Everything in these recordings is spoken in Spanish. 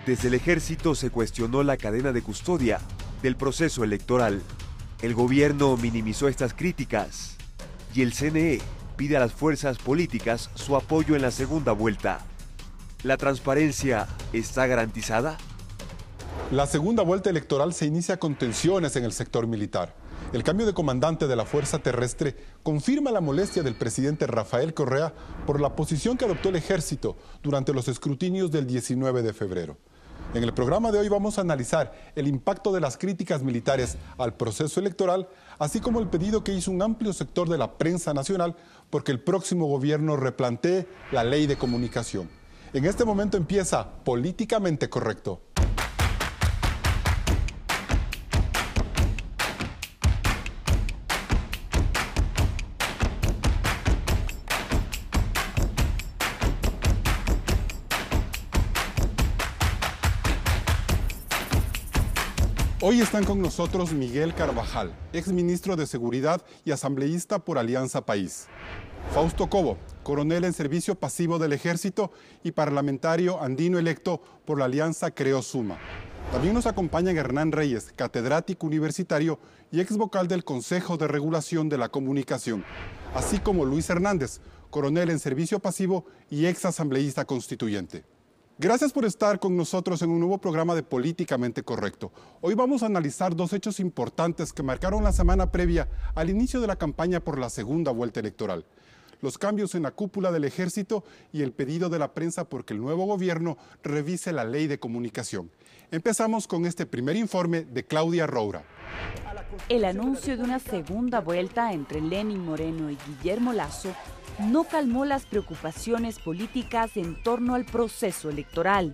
Desde el ejército se cuestionó la cadena de custodia del proceso electoral. El gobierno minimizó estas críticas y el CNE pide a las fuerzas políticas su apoyo en la segunda vuelta. ¿La transparencia está garantizada? La segunda vuelta electoral se inicia con tensiones en el sector militar. El cambio de comandante de la Fuerza Terrestre confirma la molestia del presidente Rafael Correa por la posición que adoptó el ejército durante los escrutinios del 19 de febrero. En el programa de hoy vamos a analizar el impacto de las críticas militares al proceso electoral, así como el pedido que hizo un amplio sector de la prensa nacional porque el próximo gobierno replantee la ley de comunicación. En este momento empieza Políticamente Correcto. Hoy están con nosotros Miguel Carvajal, exministro de Seguridad y asambleísta por Alianza País. Fausto Cobo, coronel en servicio pasivo del Ejército y parlamentario andino electo por la Alianza Creo Suma. También nos acompañan Hernán Reyes, catedrático universitario y ex vocal del Consejo de Regulación de la Comunicación, así como Luis Hernández, coronel en servicio pasivo y ex asambleísta constituyente. Gracias por estar con nosotros en un nuevo programa de Políticamente Correcto. Hoy vamos a analizar dos hechos importantes que marcaron la semana previa al inicio de la campaña por la segunda vuelta electoral. Los cambios en la cúpula del Ejército y el pedido de la prensa porque el nuevo gobierno revise la ley de comunicación. Empezamos con este primer informe de Claudia Roura. El anuncio de una segunda vuelta entre Lenín Moreno y Guillermo Lasso no calmó las preocupaciones políticas en torno al proceso electoral.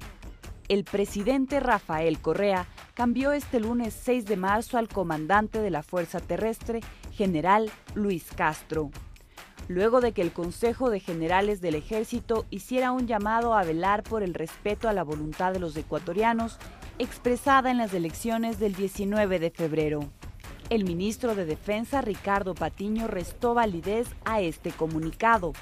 El presidente Rafael Correa cambió este lunes 6 de marzo al comandante de la Fuerza Terrestre, general Luis Castro. Luego de que el Consejo de Generales del Ejército hiciera un llamado a velar por el respeto a la voluntad de los ecuatorianos, expresada en las elecciones del 19 de febrero. El ministro de Defensa, Ricardo Patiño, restó validez a este comunicado.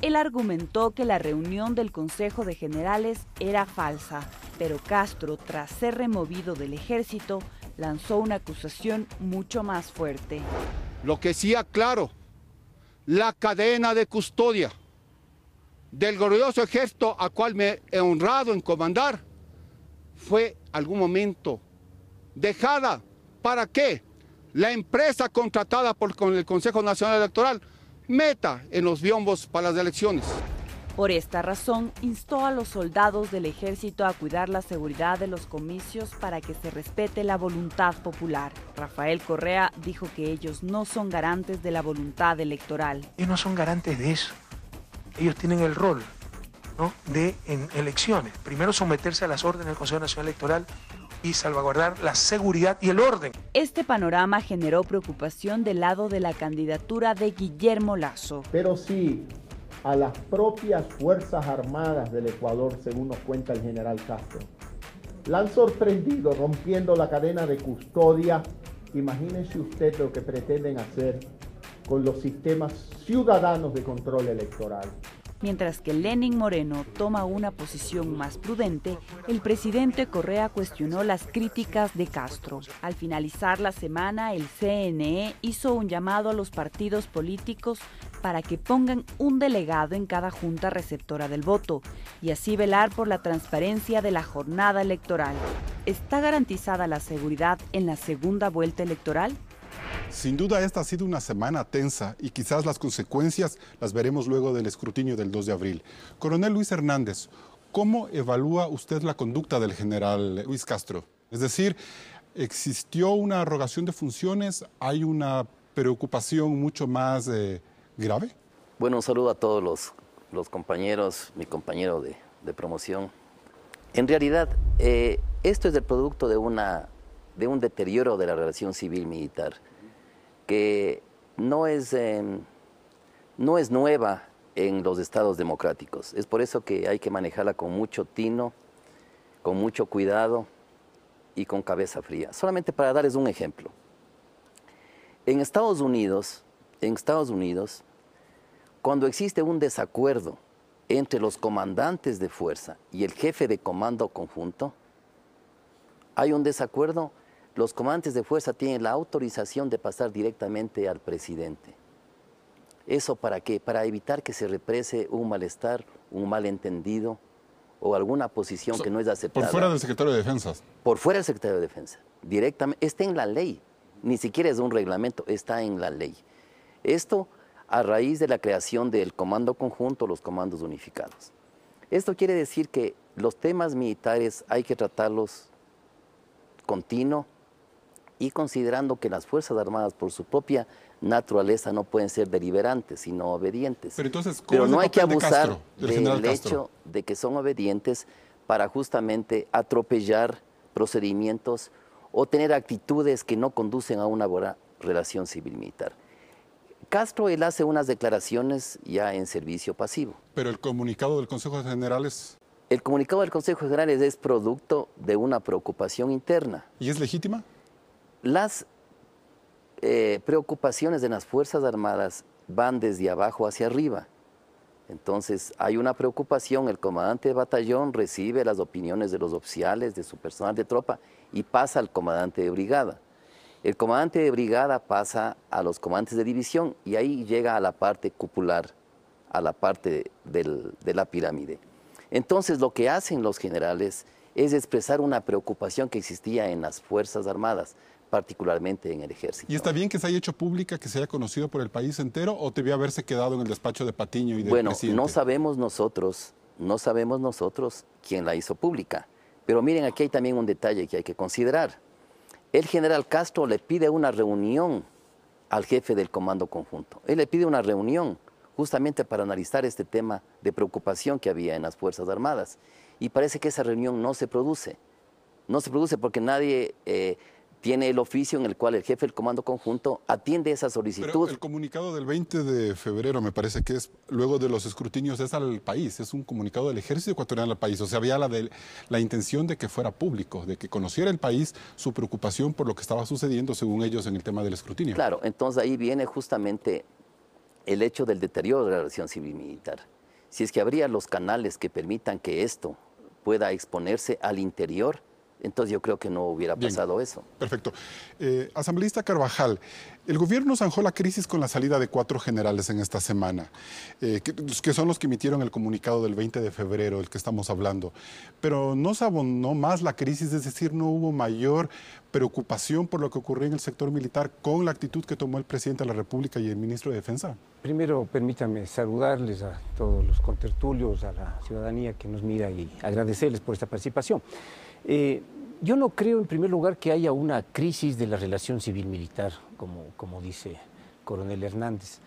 Él argumentó que la reunión del Consejo de Generales era falsa, pero Castro, tras ser removido del ejército, lanzó una acusación mucho más fuerte. Lo que sí aclaro, la cadena de custodia del glorioso ejército a cual me he honrado en comandar fue algún momento dejada. ¿Para qué? La empresa contratada con el Consejo Nacional Electoral meta en los biombos para las elecciones. Por esta razón, instó a los soldados del ejército a cuidar la seguridad de los comicios para que se respete la voluntad popular. Rafael Correa dijo que ellos no son garantes de la voluntad electoral. Ellos no son garantes de eso. Ellos tienen el rol, ¿no?, de, en elecciones, primero someterse a las órdenes del Consejo Nacional Electoral y salvaguardar la seguridad y el orden. Este panorama generó preocupación del lado de la candidatura de Guillermo Lasso. Pero sí, a las propias Fuerzas Armadas del Ecuador, según nos cuenta el general Castro, la han sorprendido rompiendo la cadena de custodia. Imagínense usted lo que pretenden hacer con los sistemas ciudadanos de control electoral. Mientras que Lenín Moreno toma una posición más prudente, el presidente Correa cuestionó las críticas de Castro. Al finalizar la semana, el CNE hizo un llamado a los partidos políticos para que pongan un delegado en cada junta receptora del voto y así velar por la transparencia de la jornada electoral. ¿Está garantizada la seguridad en la segunda vuelta electoral? Sin duda esta ha sido una semana tensa y quizás las consecuencias las veremos luego del escrutinio del 2 de abril. Coronel Luis Hernández, ¿cómo evalúa usted la conducta del general Luis Castro? Es decir, ¿existió una arrogación de funciones? ¿Hay una preocupación mucho más grave? Bueno, un saludo a todos los compañeros, mi compañero de promoción. En realidad, esto es el producto de un deterioro de la relación civil-militar que no es nueva en los estados democráticos. Es por eso que hay que manejarla con mucho tino, con mucho cuidado y con cabeza fría. Solamente para darles un ejemplo. En Estados Unidos, cuando existe un desacuerdo entre los comandantes de fuerza y el jefe de comando conjunto, hay un desacuerdo, los comandantes de fuerza tienen la autorización de pasar directamente al presidente. ¿Eso para qué? Para evitar que se represe un malestar, un malentendido o alguna posición que no es aceptada. Por fuera del secretario de Defensa. Por fuera del secretario de Defensa. Directamente, está en la ley. Ni siquiera es un reglamento, está en la ley. Esto a raíz de la creación del Comando Conjunto, los comandos unificados. Esto quiere decir que los temas militares hay que tratarlos continuo y considerando que las Fuerzas Armadas por su propia naturaleza no pueden ser deliberantes, sino obedientes. Pero entonces, pero no hay que de abusar Castro, del hecho de que son obedientes para justamente atropellar procedimientos o tener actitudes que no conducen a una buena relación civil-militar. Castro, él hace unas declaraciones ya en servicio pasivo. Pero el comunicado del Consejo de Generales... El comunicado del Consejo de Generales es producto de una preocupación interna. ¿Y es legítima? Las preocupaciones de las Fuerzas Armadas van desde abajo hacia arriba. Entonces hay una preocupación, el comandante de batallón recibe las opiniones de los oficiales, de su personal de tropa y pasa al comandante de brigada. El comandante de brigada pasa a los comandantes de división y ahí llega a la parte cupular, a la parte de la pirámide. Entonces lo que hacen los generales es expresar una preocupación que existía en las Fuerzas Armadas, particularmente en el Ejército. ¿Y está bien que se haya hecho pública, que se haya conocido por el país entero, o debió haberse quedado en el despacho de Patiño y del presidente? Bueno, no sabemos nosotros quién la hizo pública. Pero miren, aquí hay también un detalle que hay que considerar. El general Castro le pide una reunión al jefe del Comando Conjunto. Él le pide una reunión justamente para analizar este tema de preocupación que había en las Fuerzas Armadas. Y parece que esa reunión no se produce. No se produce porque nadie tiene el oficio en el cual el jefe del Comando Conjunto atiende esa solicitud. Pero el comunicado del 20 de febrero, me parece que es, luego de los escrutinios, es al país, es un comunicado del Ejército Ecuatoriano al país. O sea, había la intención de que fuera público, de que conociera el país su preocupación por lo que estaba sucediendo, según ellos, en el tema del escrutinio. Claro, entonces ahí viene justamente el hecho del deterioro de la relación civil-militar. Si es que habría los canales que permitan que esto pueda exponerse al interior, entonces yo creo que no hubiera pasado eso. Perfecto. Asambleísta Carvajal, el gobierno zanjó la crisis con la salida de 4 generales en esta semana, que son los que emitieron el comunicado del 20 de febrero, el que estamos hablando. Pero no se abonó más la crisis, es decir, no hubo mayor preocupación por lo que ocurrió en el sector militar con la actitud que tomó el presidente de la República y el ministro de Defensa. Primero, permítanme saludarles a todos los contertulios, a la ciudadanía que nos mira y agradecerles por esta participación. Yo no creo, en primer lugar, que haya una crisis de la relación civil-militar, como dice Coronel Hernández.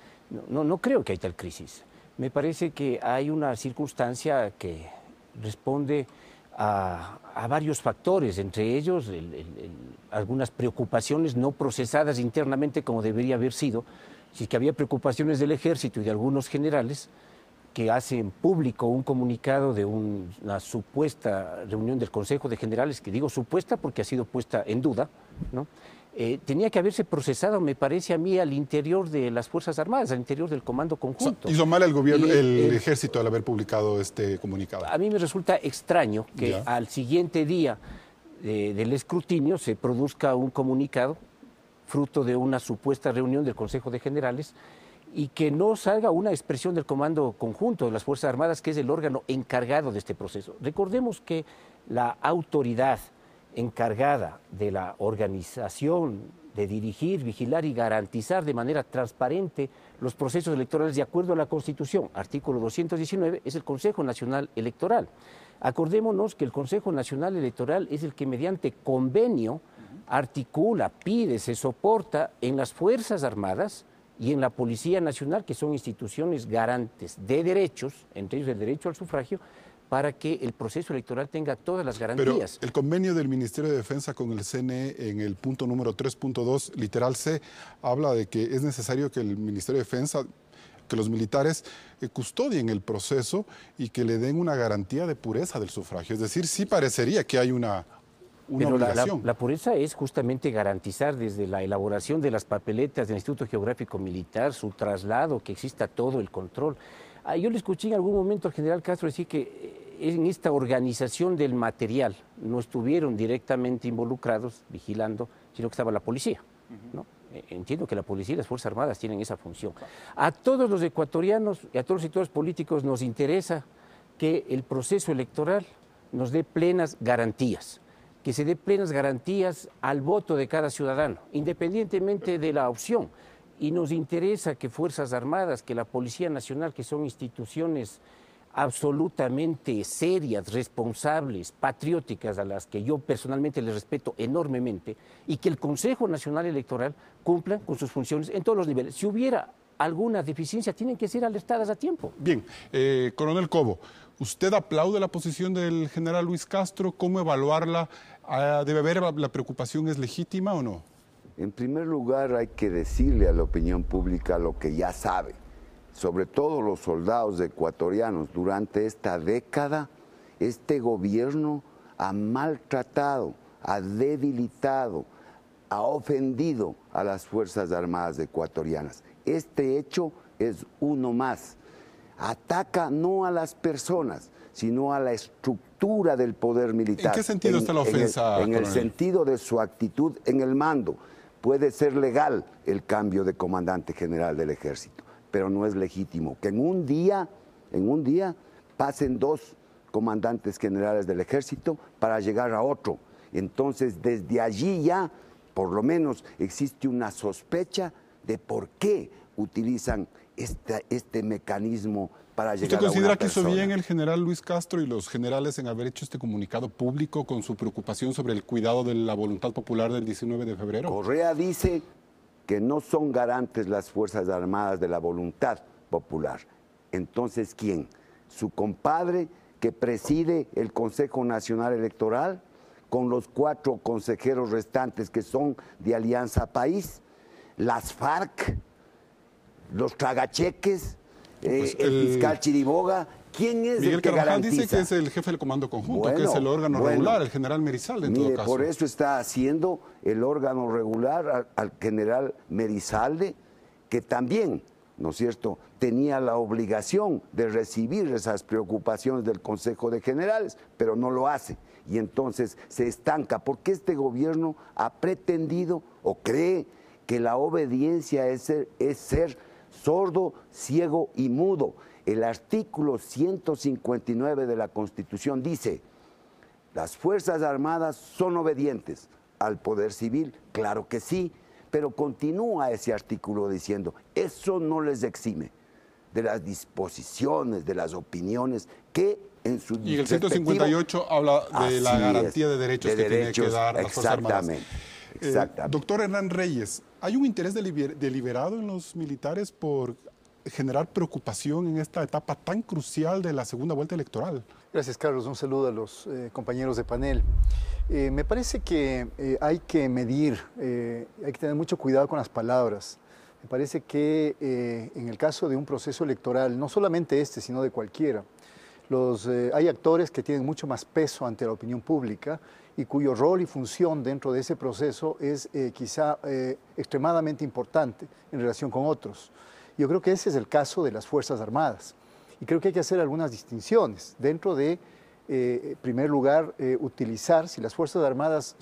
No creo que haya tal crisis. Me parece que hay una circunstancia que responde a varios factores, entre ellos algunas preocupaciones no procesadas internamente como debería haber sido. Si es que había preocupaciones del Ejército y de algunos generales que hacen público un comunicado de una supuesta reunión del Consejo de Generales, que digo supuesta porque ha sido puesta en duda, ¿no? Tenía que haberse procesado, me parece a mí, al interior de las Fuerzas Armadas, al interior del Comando Conjunto. ¿Hizo mal el gobierno, el Ejército al haber publicado este comunicado? A mí me resulta extraño que al siguiente día del escrutinio se produzca un comunicado fruto de una supuesta reunión del Consejo de Generales y que no salga una expresión del Comando Conjunto de las Fuerzas Armadas, que es el órgano encargado de este proceso. Recordemos que la autoridad encargada de la organización, de dirigir, vigilar y garantizar de manera transparente los procesos electorales de acuerdo a la Constitución, artículo 219, es el Consejo Nacional Electoral. Acordémonos que el Consejo Nacional Electoral es el que mediante convenio articula, pide, se soporta en las Fuerzas Armadas y en la Policía Nacional, que son instituciones garantes de derechos, entre ellos el derecho al sufragio, para que el proceso electoral tenga todas las garantías. Pero el convenio del Ministerio de Defensa con el CNE en el punto número 3.2, literal C, habla de que es necesario que el Ministerio de Defensa, que los militares custodien el proceso y que le den una garantía de pureza del sufragio. Es decir, sí parecería que hay una obligación. La pureza es justamente garantizar desde la elaboración de las papeletas del Instituto Geográfico Militar, su traslado, que exista todo el control. Yo le escuché en algún momento al general Castro decir que en esta organización del material no estuvieron directamente involucrados, vigilando, sino que estaba la policía, ¿no? Entiendo que la policía y las Fuerzas Armadas tienen esa función. A todos los ecuatorianos y a todos los sectores políticos nos interesa que el proceso electoral nos dé plenas garantías, que se dé plenas garantías al voto de cada ciudadano, independientemente de la opción. Y nos interesa que Fuerzas Armadas, que la Policía Nacional, que son instituciones absolutamente serias, responsables, patrióticas, a las que yo personalmente les respeto enormemente, y que el Consejo Nacional Electoral cumpla con sus funciones en todos los niveles. Si hubiera alguna deficiencia, tienen que ser alertadas a tiempo. Bien, coronel Cobo, ¿usted aplaude la posición del general Luis Castro? ¿Cómo evaluarla? ¿Debe haber la preocupación? ¿Es legítima o no? En primer lugar, hay que decirle a la opinión pública lo que ya sabe. Sobre todo los soldados ecuatorianos, durante esta década, este gobierno ha maltratado, ha debilitado, ha ofendido a las Fuerzas Armadas ecuatorianas. Este hecho es uno más. Ataca no a las personas, sino a la estructura del poder militar. ¿En qué sentido está la ofensa, En el sentido de su actitud en el mando. Puede ser legal el cambio de comandante general del ejército, pero no es legítimo que en un día pasen 2 comandantes generales del ejército para llegar a otro. Entonces, desde allí ya, por lo menos, existe una sospecha de por qué utilizan este mecanismo para llegar a una persona. ¿Usted considera que hizo bien el general Luis Castro y los generales en haber hecho este comunicado público con su preocupación sobre el cuidado de la voluntad popular del 19 de febrero? Correa dice que no son garantes las Fuerzas Armadas de la voluntad popular. Entonces, ¿quién? ¿Su compadre que preside el Consejo Nacional Electoral con los 4 consejeros restantes que son de Alianza País? ¿Las FARC? ¿Los tragacheques? Pues el fiscal Chiriboga. ¿Quién es Miguel el que Carvajal garantiza? dice que es el jefe del Comando Conjunto, Bueno, que es el órgano regular, el general Merizalde en todo caso. Por eso está haciendo el órgano regular al general Merizalde, que también, ¿no es cierto?, tenía la obligación de recibir esas preocupaciones del Consejo de Generales, pero no lo hace. Y entonces se estanca, porque este gobierno ha pretendido o cree que la obediencia es ser sordo, ciego y mudo. El artículo 159 de la Constitución dice: las Fuerzas Armadas son obedientes al poder civil, claro que sí, pero continúa ese artículo diciendo, eso no les exime de las disposiciones, de las opiniones que en su Y el 158 habla de la garantía de derechos que tiene que dar las Fuerzas Armadas. Exactamente. Doctor Hernán Reyes, ¿hay un interés deliberado en los militares por generar preocupación en esta etapa tan crucial de la segunda vuelta electoral? Gracias, Carlos. Un saludo a los compañeros de panel. Me parece que hay que medir, hay que tener mucho cuidado con las palabras. Me parece que en el caso de un proceso electoral, no solamente este, sino de cualquiera, hay actores que tienen mucho más peso ante la opinión pública y cuyo rol y función dentro de ese proceso es quizá extremadamente importante en relación con otros. Yo creo que ese es el caso de las Fuerzas Armadas y creo que hay que hacer algunas distinciones dentro de, en primer lugar, utilizar, si las Fuerzas Armadas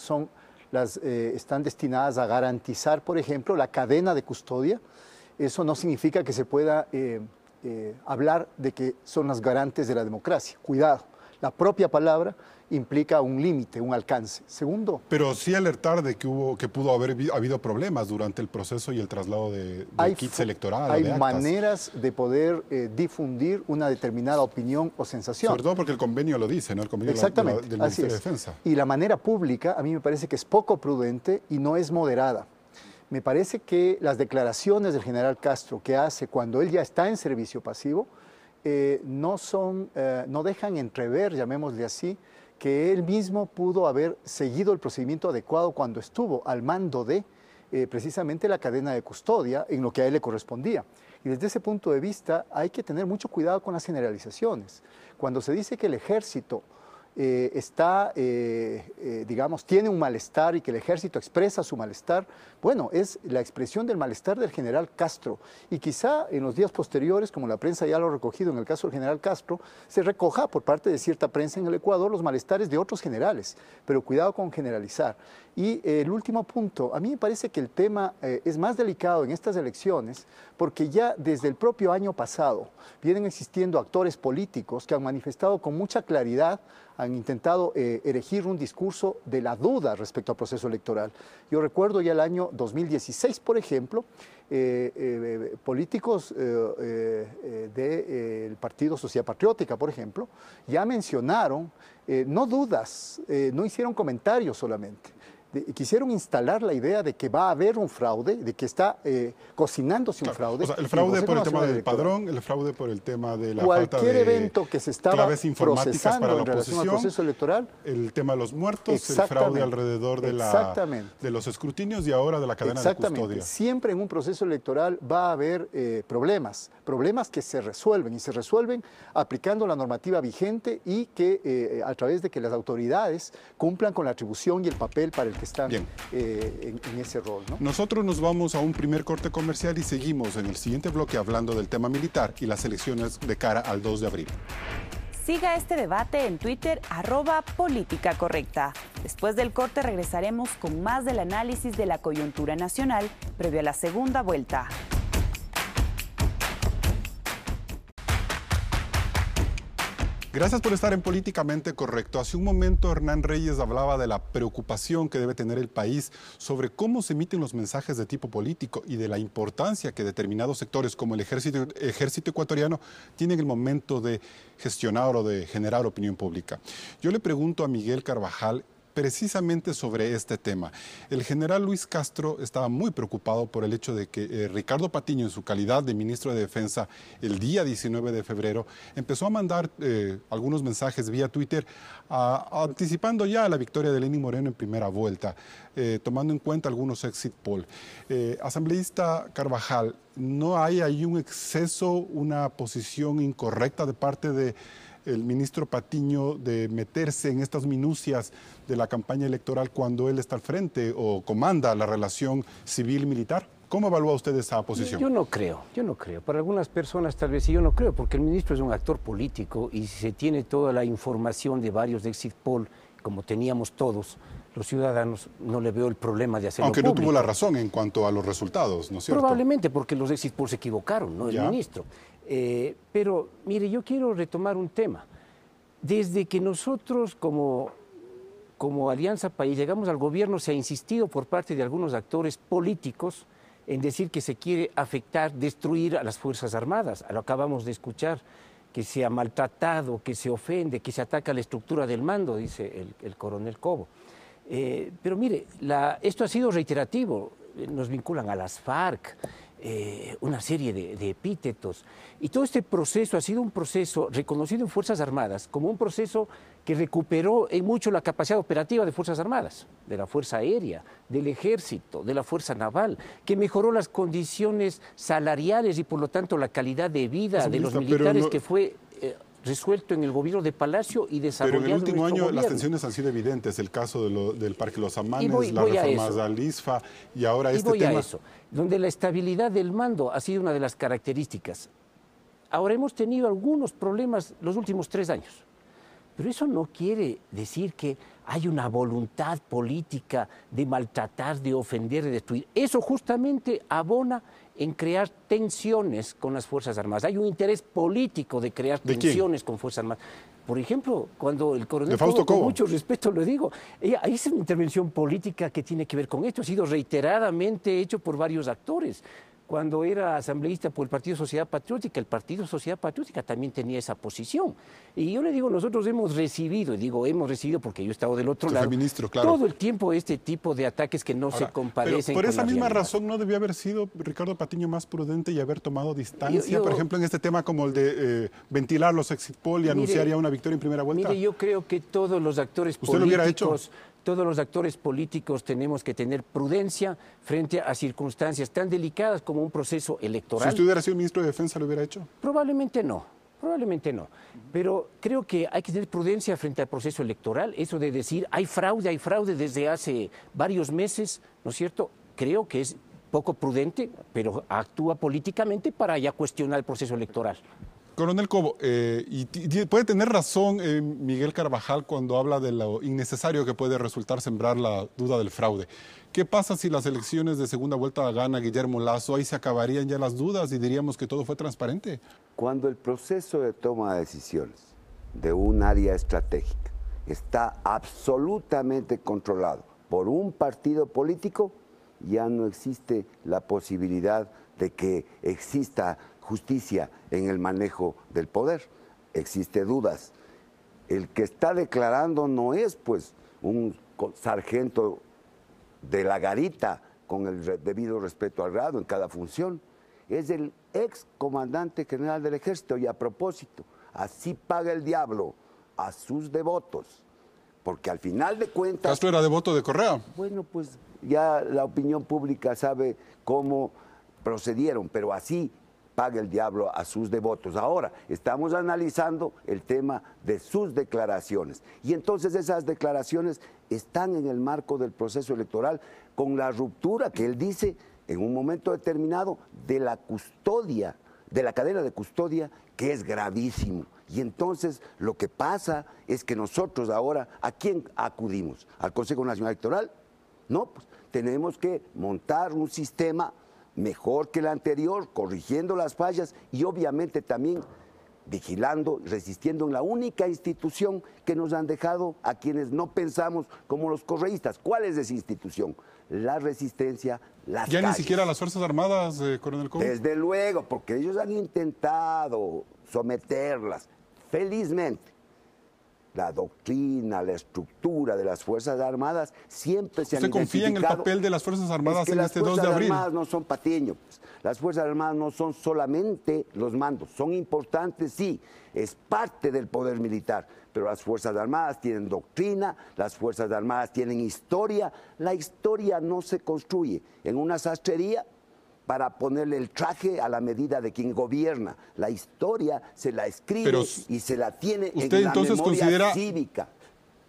están destinadas a garantizar, por ejemplo, la cadena de custodia, eso no significa que se pueda hablar de que son las garantes de la democracia. Cuidado, la propia palabra implica un límite, un alcance. Segundo... Pero sí alertar de que pudo haber habido problemas durante el proceso y el traslado de kits electorales. Hay maneras de poder difundir una determinada opinión o sensación. Sobre todo porque el convenio lo dice, ¿no? El convenio del Ministerio de Defensa. Y la manera pública a mí me parece que es poco prudente y no es moderada. Me parece que las declaraciones del general Castro que hace cuando él ya está en servicio pasivo no dejan entrever, llamémosle así, que él mismo pudo haber seguido el procedimiento adecuado cuando estuvo al mando de precisamente la cadena de custodia en lo que a él le correspondía. Y desde ese punto de vista hay que tener mucho cuidado con las generalizaciones. Cuando se dice que el ejército digamos, tiene un malestar y que el ejército expresa su malestar, bueno, es la expresión del malestar del general Castro. Y quizá en los días posteriores, como la prensa ya lo ha recogido en el caso del general Castro, se recoja por parte de cierta prensa en el Ecuador los malestares de otros generales. Pero cuidado con generalizar. Y el último punto, a mí me parece que el tema es más delicado en estas elecciones porque ya desde el propio año pasado vienen existiendo actores políticos que han manifestado con mucha claridad, han intentado erigir un discurso de la duda respecto al proceso electoral. Yo recuerdo ya el año 2016, por ejemplo, políticos del Partido Sociedad Patriótica, por ejemplo, ya mencionaron, no dudas, no hicieron comentarios solamente. Quisieron instalar la idea de que va a haber un fraude, de que está cocinándose un fraude. O sea, el fraude por el tema del padrón, el fraude por el tema de la falta de cualquier evento que se estaba procesando para en relación al proceso electoral. El tema de los muertos, el fraude alrededor de los escrutinios y ahora de la cadena de custodia. Siempre en un proceso electoral va a haber problemas que se resuelven y se resuelven aplicando la normativa vigente y que a través de que las autoridades cumplan con la atribución y el papel para el que están en ese rol, ¿no? Nosotros nos vamos a un primer corte comercial y seguimos en el siguiente bloque hablando del tema militar y las elecciones de cara al 2 de abril. Siga este debate en Twitter, @políticacorrecta. Después del corte regresaremos con más del análisis de la coyuntura nacional previo a la segunda vuelta. Gracias por estar en Políticamente Correcto. Hace un momento Hernán Reyes hablaba de la preocupación que debe tener el país sobre cómo se emiten los mensajes de tipo político y de la importancia que determinados sectores como el ejército ecuatoriano tienen en el momento de gestionar o de generar opinión pública. Yo le pregunto a Miguel Carvajal precisamente sobre este tema. El general Luis Castro estaba muy preocupado por el hecho de que Ricardo Patiño, en su calidad de ministro de Defensa, el día 19 de febrero, empezó a mandar algunos mensajes vía Twitter anticipando ya la victoria de Lenín Moreno en primera vuelta, tomando en cuenta algunos exit poll. Asambleísta Carvajal, ¿no hay ahí un exceso, una posición incorrecta de parte de el ministro Patiño de meterse en estas minucias de la campaña electoral cuando él está al frente o comanda la relación civil-militar? ¿Cómo evalúa usted esa posición? Yo no creo. Para algunas personas tal vez sí, yo no creo, porque el ministro es un actor político y si se tiene toda la información de varios exit poll, como teníamos todos, los ciudadanos, no le veo el problema de hacerlo Aunque público. no tuvo la razón en cuanto a los resultados, ¿no es cierto? Probablemente porque los exit poll se equivocaron, no el ministro. Pero, mire, yo quiero retomar un tema. Desde que nosotros como Alianza País llegamos al gobierno, se ha insistido por parte de algunos actores políticos en decir que se quiere afectar, destruir a las Fuerzas Armadas. Lo acabamos de escuchar, que se ha maltratado, que se ofende, que se ataca la estructura del mando, dice el coronel Cobo. Pero mire, esto ha sido reiterativo, nos vinculan a las FARC, una serie de epítetos. Y todo este proceso ha sido un proceso reconocido en Fuerzas Armadas como un proceso que recuperó en mucho la capacidad operativa de Fuerzas Armadas, de la Fuerza Aérea, del Ejército, de la Fuerza Naval, que mejoró las condiciones salariales y por lo tanto la calidad de vida de los militares que fue resuelto en el gobierno de Palacio y desarrollado. Pero en el último año gobierno. Las tensiones han sido evidentes, el caso del Parque Los Amanes, las reformas al ISFA y ahora este tema. A eso, donde la estabilidad del mando ha sido una de las características. Ahora hemos tenido algunos problemas los últimos 3 años, pero eso no quiere decir que hay una voluntad política de maltratar, de ofender, de destruir. Eso justamente abona en crear tensiones con las Fuerzas Armadas. Hay un interés político de crear tensiones con Fuerzas Armadas. Por ejemplo, cuando el coronel Cobo, con mucho respeto lo digo, ahí es una intervención política que tiene que ver con esto. Ha sido reiteradamente hecho por varios actores. Cuando era asambleísta por el Partido Sociedad Patriótica, el Partido Sociedad Patriótica también tenía esa posición. Y yo le digo, nosotros hemos recibido, y digo hemos recibido porque yo he estado del otro lado, ministro, claro, todo el tiempo este tipo de ataques que no se compadecen. Pero por esa misma razón, ¿no debió haber sido Ricardo Patiño más prudente y haber tomado distancia, por ejemplo, en este tema como el de ventilar los exit poll y anunciar ya una victoria en primera vuelta? Mire, yo creo que todos los actores políticos... ¿Usted lo hubiera hecho? Todos los actores políticos tenemos que tener prudencia frente a circunstancias tan delicadas como un proceso electoral. Si usted hubiera sido ministro de Defensa, ¿lo hubiera hecho? Probablemente no. Probablemente no, pero creo que hay que tener prudencia frente al proceso electoral. Eso de decir hay fraude desde hace varios meses, ¿no es cierto? Creo que es poco prudente, pero actúa políticamente para ya cuestionar el proceso electoral. Coronel Cobo, y puede tener razón Miguel Carvajal cuando habla de lo innecesario que puede resultar sembrar la duda del fraude. ¿Qué pasa si las elecciones de segunda vuelta gana Guillermo Lasso? Ahí se acabarían ya las dudas y diríamos que todo fue transparente. Cuando el proceso de toma de decisiones de un área estratégica está absolutamente controlado por un partido político, ya no existe la posibilidad de que exista justicia en el manejo del poder. Existe dudas. El que está declarando no es pues un sargento de la garita con el debido respeto al grado en cada función. Es el ex comandante general del ejército y a propósito, así paga el diablo a sus devotos. Porque al final de cuentas... ¿Castro era devoto de Correa? Bueno, pues ya la opinión pública sabe cómo procedieron, pero así paga el diablo a sus devotos. Ahora, estamos analizando el tema de sus declaraciones. Y entonces esas declaraciones están en el marco del proceso electoral con la ruptura que él dice en un momento determinado de la custodia, de la cadena de custodia, que es gravísimo. Y entonces lo que pasa es que nosotros ahora, ¿a quién acudimos? ¿Al Consejo Nacional Electoral? No, pues tenemos que montar un sistema mejor que el anterior, corrigiendo las fallas y obviamente también vigilando, resistiendo en la única institución que nos han dejado a quienes no pensamos como los correístas. ¿Cuál es esa institución? La resistencia, las calles. ¿Ya ni siquiera las Fuerzas Armadas, Coronel Cobo? Desde luego, porque ellos han intentado someterlas. Felizmente, la doctrina, la estructura de las Fuerzas Armadas siempre se han identificado. ¿Usted confía en el papel de las Fuerzas Armadas en este 2 de abril? Las Fuerzas Armadas no son patiños. Las Fuerzas Armadas no son solamente los mandos. Son importantes, sí. Es parte del poder militar. Pero las Fuerzas Armadas tienen doctrina, las Fuerzas Armadas tienen historia. La historia no se construye en una sastrería para ponerle el traje a la medida de quien gobierna. La historia se la escribe y se la tiene en la memoria cívica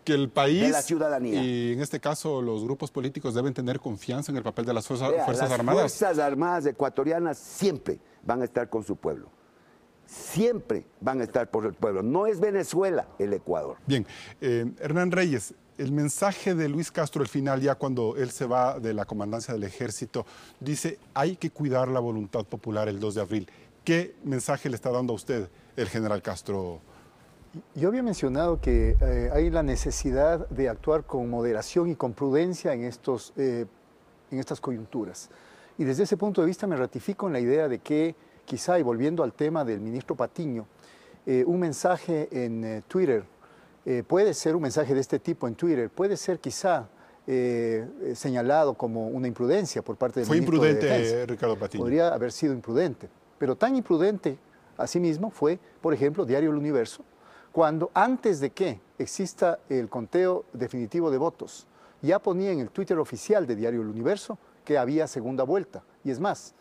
que el país de la ciudadanía. Y en este caso los grupos políticos deben tener confianza en el papel de las Fuerzas Armadas. Las Fuerzas Armadas ecuatorianas siempre van a estar con su pueblo. Siempre van a estar por el pueblo. No es Venezuela el Ecuador. Bien, Hernán Reyes, el mensaje de Luis Castro al final, ya cuando él se va de la comandancia del ejército, dice hay que cuidar la voluntad popular el 2 de abril. ¿Qué mensaje le está dando a usted el general Castro? Yo había mencionado que hay la necesidad de actuar con moderación y con prudencia en estas coyunturas. Y desde ese punto de vista me ratifico en la idea de que quizá, y volviendo al tema del ministro Patiño, un mensaje en Twitter, puede ser un mensaje de este tipo en Twitter, puede ser quizá señalado como una imprudencia por parte del ministro de Defensa. Fue imprudente, Ricardo Patiño. Podría haber sido imprudente, pero tan imprudente asimismo fue, por ejemplo, Diario El Universo, cuando antes de que exista el conteo definitivo de votos, ya ponía en el Twitter oficial de Diario El Universo que había segunda vuelta. Y es más,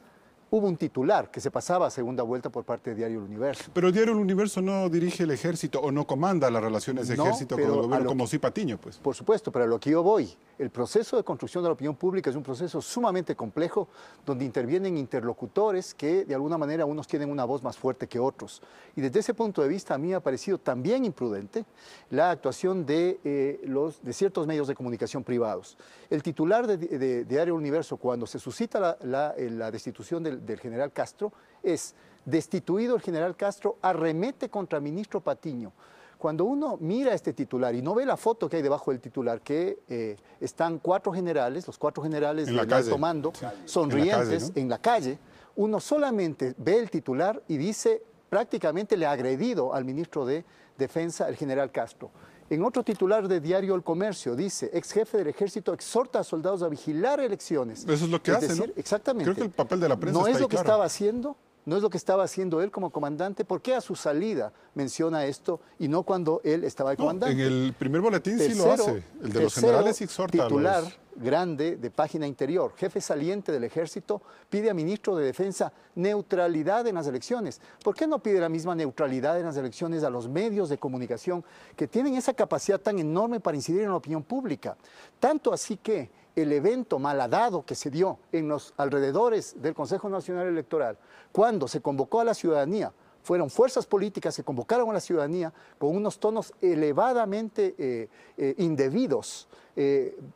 hubo un titular que se pasaba a segunda vuelta por parte de Diario El Universo. Pero Diario El Universo no dirige el ejército o no comanda las relaciones de ejército con el gobierno, como sí Patiño, pues. Por supuesto, pero a lo que yo voy, el proceso de construcción de la opinión pública es un proceso sumamente complejo donde intervienen interlocutores que de alguna manera unos tienen una voz más fuerte que otros. Y desde ese punto de vista a mí me ha parecido también imprudente la actuación de ciertos medios de comunicación privados. El titular de Diario El Universo, cuando se suscita la destitución del general Castro, es: destituido el general Castro, arremete contra el ministro Patiño. Cuando uno mira este titular y no ve la foto que hay debajo del titular, que están los 4 generales del alto mando, sonrientes en la calle, uno solamente ve el titular y dice, prácticamente le ha agredido al ministro de Defensa, el general Castro. En otro titular de Diario El Comercio dice: ex jefe del ejército exhorta a soldados a vigilar elecciones. Eso es lo que hace, ¿no? Exactamente. Creo que el papel de la prensa no está es lo ahí que claro. estaba haciendo. No es lo que estaba haciendo él como comandante. ¿Por qué a su salida menciona esto y no cuando él estaba de comandante? En el primer boletín sí lo hace. El de los generales exhorta titular, grande de Página Interior, jefe saliente del Ejército, pide a ministro de Defensa neutralidad en las elecciones. ¿Por qué no pide la misma neutralidad en las elecciones a los medios de comunicación que tienen esa capacidad tan enorme para incidir en la opinión pública? Tanto así que el evento malhadado que se dio en los alrededores del Consejo Nacional Electoral, cuando se convocó a la ciudadanía, fueron fuerzas políticas que convocaron a la ciudadanía con unos tonos elevadamente indebidos,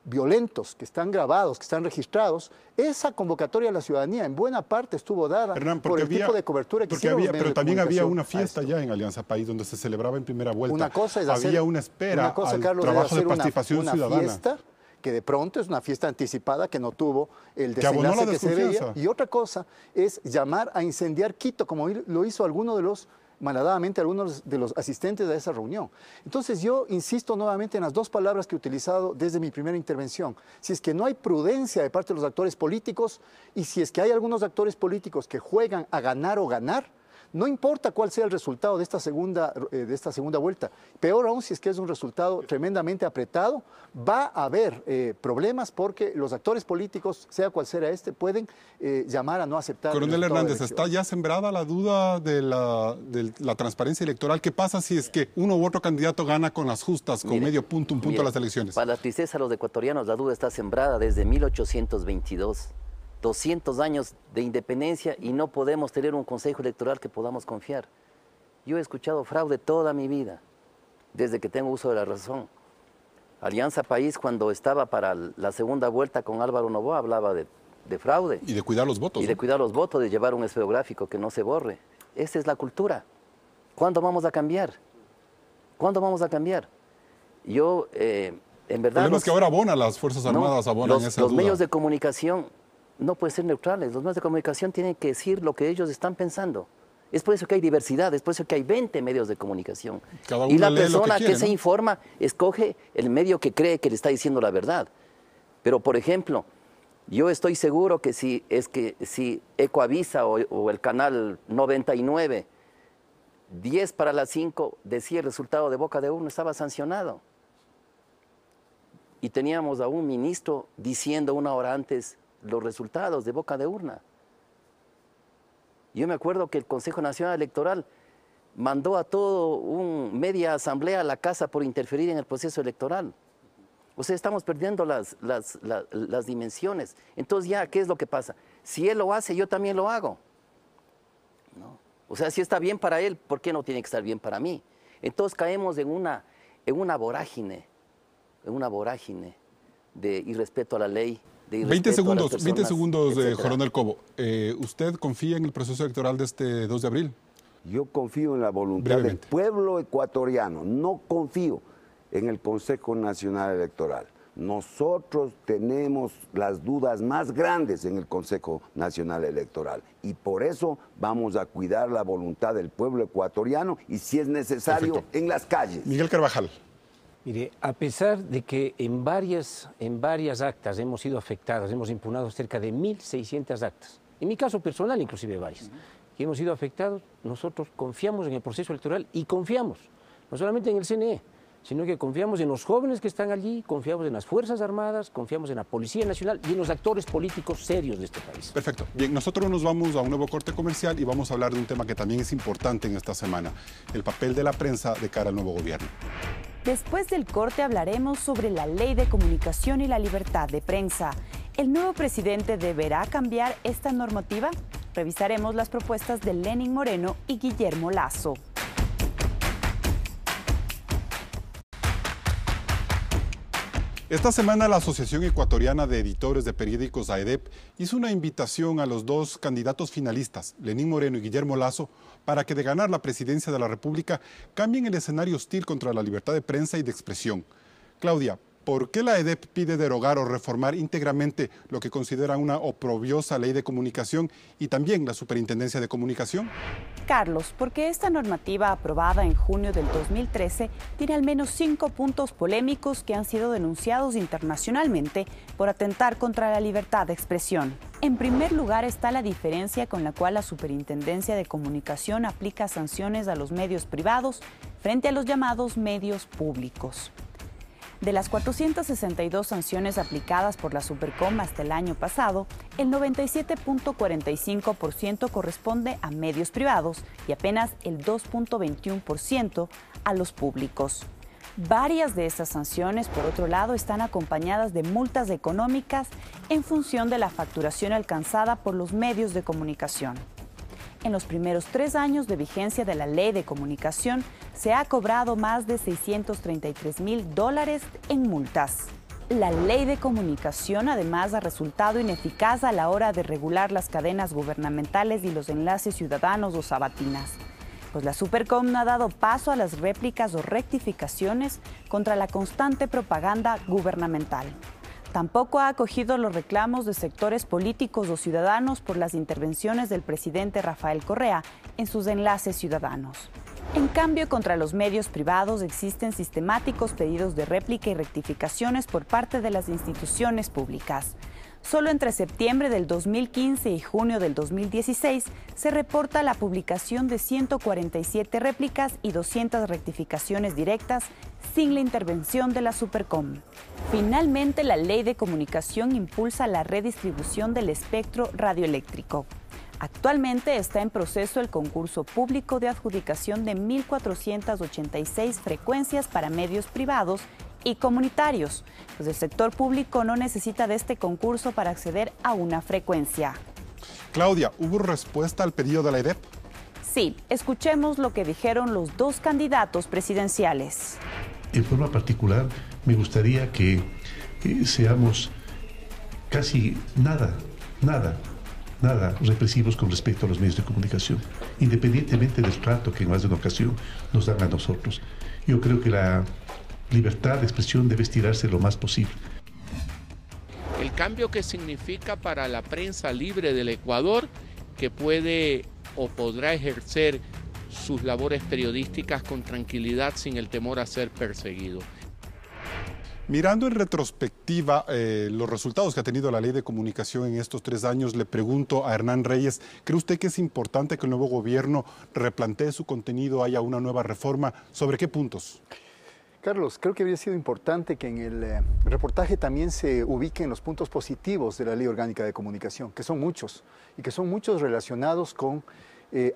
violentos, que están grabados, que están registrados. Esa convocatoria a la ciudadanía en buena parte estuvo dada por el tipo de cobertura que hicieron los medios pero de también había una comunicación fiesta ya en Alianza País donde se celebraba en primera vuelta. Una cosa es había una espera al trabajo de participación ciudadana. Fiesta, que de pronto es una fiesta anticipada que no tuvo el desenlace que se veía. Y otra cosa es llamar a incendiar Quito, como lo hizo malhadadamente algunos de los asistentes a esa reunión. Entonces yo insisto nuevamente en las dos palabras que he utilizado desde mi primera intervención. Si es que no hay prudencia de parte de los actores políticos y si es que hay algunos actores políticos que juegan a ganar o ganar, no importa cuál sea el resultado de esta segunda vuelta, peor aún si es que es un resultado tremendamente apretado, va a haber problemas porque los actores políticos, sea cual sea pueden llamar a no aceptar. Coronel Hernández, ¿está ya sembrada la duda de la transparencia electoral? ¿Qué pasa si es que uno u otro candidato gana con las justas, con medio punto, un punto a las elecciones? Para la tristeza de los ecuatorianos, la duda está sembrada desde 1822. 200 años de independencia y no podemos tener un consejo electoral que podamos confiar. Yo he escuchado fraude toda mi vida, desde que tengo uso de la razón. Alianza País, cuando estaba para la segunda vuelta con Álvaro Noboa, hablaba de fraude. Y de cuidar los votos. Y de cuidar los votos, de llevar un esferográfico que no se borre. Esa es la cultura. ¿Cuándo vamos a cambiar? ¿Cuándo vamos a cambiar? Yo, en verdad... El problema es que ahora abonan las Fuerzas Armadas, abonan esa duda. Los medios de comunicación no pueden ser neutrales. Los medios de comunicación tienen que decir lo que ellos están pensando. Es por eso que hay diversidad, es por eso que hay 20 medios de comunicación. Y la persona que se informa escoge el medio que cree que le está diciendo la verdad. Pero, por ejemplo, yo estoy seguro que si Ecoavisa o el canal 99, 10 para las 5, decía el resultado de boca de urna, estaba sancionado. Y teníamos a un ministro diciendo una hora antes los resultados de boca de urna. Yo me acuerdo que el Consejo Nacional Electoral mandó a todo media asamblea a la casa por interferir en el proceso electoral. O sea, estamos perdiendo las dimensiones. Entonces ya, ¿qué es lo que pasa? Si él lo hace, yo también lo hago. ¿No? O sea, si está bien para él, ¿por qué no tiene que estar bien para mí? Entonces caemos en una vorágine de irrespeto a la ley. 20 segundos, Coronel Cobo. ¿Usted confía en el proceso electoral de este 2 de abril? Yo confío en la voluntad del pueblo ecuatoriano, no confío en el Consejo Nacional Electoral. Nosotros tenemos las dudas más grandes en el Consejo Nacional Electoral y por eso vamos a cuidar la voluntad del pueblo ecuatoriano y si es necesario en las calles. Miguel Carvajal. Mire, a pesar de que en varias actas hemos sido afectados, hemos impugnado cerca de 1.600 actas, en mi caso personal inclusive varias, que hemos sido afectados, nosotros confiamos en el proceso electoral y confiamos, no solamente en el CNE, sino que confiamos en los jóvenes que están allí, confiamos en las Fuerzas Armadas, confiamos en la Policía Nacional y en los actores políticos serios de este país. Perfecto. Bien, nosotros nos vamos a un nuevo corte comercial y vamos a hablar de un tema que también es importante en esta semana, el papel de la prensa de cara al nuevo gobierno. Después del corte hablaremos sobre la Ley de Comunicación y la libertad de prensa. ¿El nuevo presidente deberá cambiar esta normativa? Revisaremos las propuestas de Lenín Moreno y Guillermo Lasso. Esta semana la Asociación Ecuatoriana de Editores de Periódicos, AEDEP, hizo una invitación a los dos candidatos finalistas, Lenín Moreno y Guillermo Lasso, para que de ganar la presidencia de la República cambien el escenario hostil contra la libertad de prensa y de expresión. Claudia, ¿por qué la AEDEP pide derogar o reformar íntegramente lo que considera una oprobiosa ley de comunicación y también la Superintendencia de Comunicación? Carlos, porque esta normativa aprobada en junio del 2013 tiene al menos 5 puntos polémicos que han sido denunciados internacionalmente por atentar contra la libertad de expresión. En primer lugar está la diferencia con la cual la Superintendencia de Comunicación aplica sanciones a los medios privados frente a los llamados medios públicos. De las 462 sanciones aplicadas por la Supercom hasta el año pasado, el 97.45% corresponde a medios privados y apenas el 2.21% a los públicos. Varias de estas sanciones, por otro lado, están acompañadas de multas económicas en función de la facturación alcanzada por los medios de comunicación. En los primeros 3 años de vigencia de la Ley de Comunicación, se ha cobrado más de $633.000 en multas. La Ley de Comunicación además ha resultado ineficaz a la hora de regular las cadenas gubernamentales y los enlaces ciudadanos o sabatinas, pues la Supercom no ha dado paso a las réplicas o rectificaciones contra la constante propaganda gubernamental. Tampoco ha acogido los reclamos de sectores políticos o ciudadanos por las intervenciones del presidente Rafael Correa en sus enlaces ciudadanos. En cambio, contra los medios privados existen sistemáticos pedidos de réplica y rectificaciones por parte de las instituciones públicas. Solo entre septiembre del 2015 y junio del 2016 se reporta la publicación de 147 réplicas y 200 rectificaciones directas sin la intervención de la Supercom. Finalmente, la Ley de Comunicación impulsa la redistribución del espectro radioeléctrico. Actualmente está en proceso el concurso público de adjudicación de 1.486 frecuencias para medios privados y comunitarios, pues el sector público no necesita de este concurso para acceder a una frecuencia. Claudia, ¿hubo respuesta al pedido de la EDEP? Sí, escuchemos lo que dijeron los 2 candidatos presidenciales. En forma particular, me gustaría que seamos casi nada represivos con respecto a los medios de comunicación, independientemente del trato que en más de una ocasión nos dan a nosotros. Yo creo que la libertad de expresión debe estirarse lo más posible. El cambio que significa para la prensa libre del Ecuador, que puede o podrá ejercer sus labores periodísticas con tranquilidad sin el temor a ser perseguido. Mirando en retrospectiva los resultados que ha tenido la Ley de Comunicación en estos 3 años, le pregunto a Hernán Reyes, ¿cree usted que es importante que el nuevo gobierno replantee su contenido, haya una nueva reforma? ¿Sobre qué puntos? Carlos, creo que habría sido importante que en el reportaje también se ubiquen los puntos positivos de la Ley Orgánica de Comunicación, que son muchos, y que son muchos relacionados con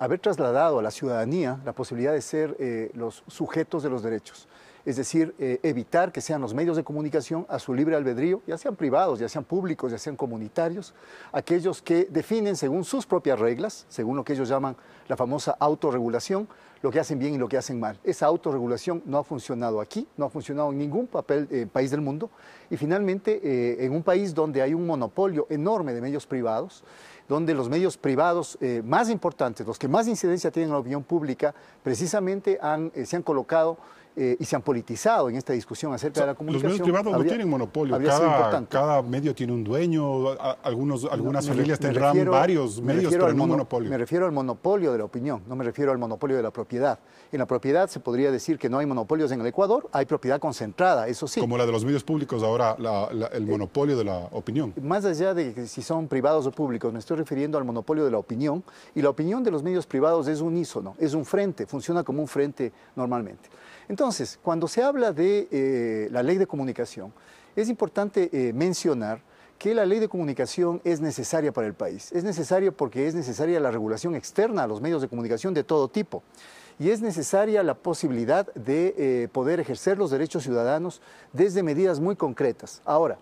haber trasladado a la ciudadanía la posibilidad de ser los sujetos de los derechos. Es decir, evitar que sean los medios de comunicación a su libre albedrío, ya sean privados, ya sean públicos, ya sean comunitarios, aquellos que definen según sus propias reglas, según lo que ellos llaman la famosa autorregulación, lo que hacen bien y lo que hacen mal. Esa autorregulación no ha funcionado aquí, no ha funcionado en ningún país del mundo, y finalmente en un país donde hay un monopolio enorme de medios privados, donde los medios privados más importantes, los que más incidencia tienen en la opinión pública, precisamente se han colocado y se han politizado en esta discusión acerca de la comunicación. Los medios privados no tienen monopolio, cada medio tiene un dueño, algunas familias tendrán varios medios, pero no un monopolio. Me refiero al monopolio de la opinión, no me refiero al monopolio de la propiedad. En la propiedad se podría decir que no hay monopolios en el Ecuador, hay propiedad concentrada, eso sí. Como la de los medios públicos ahora, el monopolio de la opinión. Más allá de que si son privados o públicos, me estoy refiriendo al monopolio de la opinión, y la opinión de los medios privados es unísono, es un frente, funciona como un frente normalmente. Entonces, cuando se habla de la Ley de Comunicación, es importante mencionar que la Ley de Comunicación es necesaria para el país. Es necesaria porque es necesaria la regulación externa a los medios de comunicación de todo tipo. Y es necesaria la posibilidad de poder ejercer los derechos ciudadanos desde medidas muy concretas. Ahora,